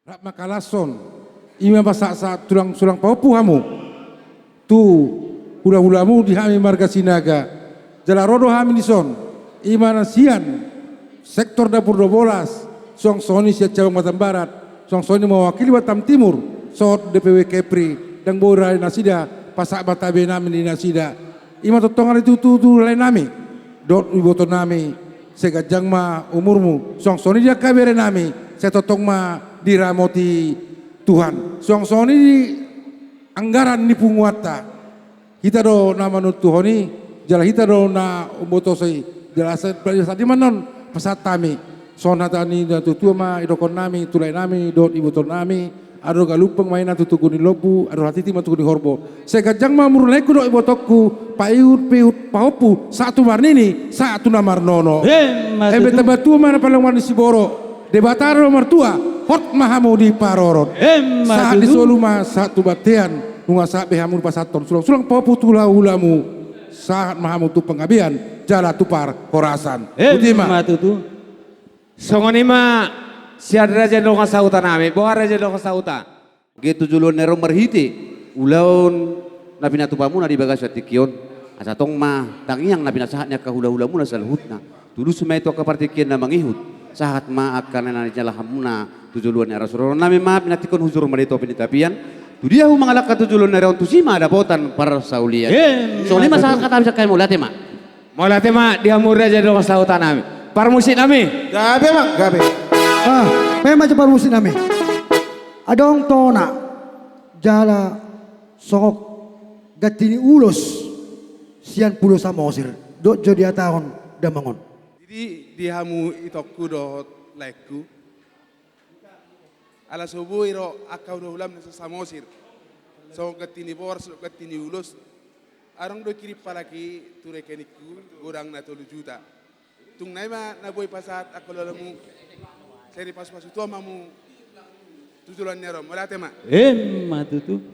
Rak makalason, ima basa saat tulang sulang paupu hamu, tu hula-hulamu di hami marga sinaga, jalarodo hami dison, ima nasian, sektor dapur 12, song soni siat cabang Batam Barat, song soni mewakili Batam Timur, sot DPW Kepri, dan bora nasida, pasak batabe nami di nasida, ima totongan itu tu lain nami, dot iboto nami, segajang ma umurmu, song soni dia kabere nami, saya totong ma diramoti Tuhan. Song soni anggaran ni punguata. Kita do nama nu Tuhoni, jala kita do na umboto sei jelasan pelajari di manon pesat tami. Sona tani da tutua ma idokon nami, tulai nami, dot iboto nami, ado galupeng maina tutukuni lobu, ado hatiti matukuni horbo. Segajang ma murleku do ibotokku, paiut paupu, satu marnini, satu namar nono. Ebe tabatu mana paling warni siboro. Debataro nomor 2 hot mahamu di parorot saat di soluma satu batian nunga saat behamu pasaton sulang popu tula ulamu saat mahamu tu pengabian jala tupar horasan utima tutu songonima siad raja donga sauta nami boha raja donga sauta gitu julun nero merhiti ulaun napina tupamu na di bagas atikion asa tong ma tangiang napina sahatnya kahula-hulamu na salhutna dulu semai to kapartikian na mangihut sahat ma akan nananya lahamuna tujuluan era suror nami ma pinatikon huzur merito pinitapian tu dia hu mangalak tujuluan era untuk sima ada botan para saulian soalnya masalah kata bisa kayak mulate ma dia murah jadi orang sautan nami parmusin nami gabe mak gabe memang cepat musim nami adong tona jala sokok gatini ulos sian pulo samosir dok jadi tahun damangon. Jadi dihamu itokku do lekku. Ala subuh iro akau do ulam nasa samosir. So gatini bor, so gatini ulus. Arang do kiri palaki ture kenikku gorang na 3 juta. Tung naima na boy pasat ako lalamu. Seri pas-pas itu amamu tujulan nero. Mulate ma. matutu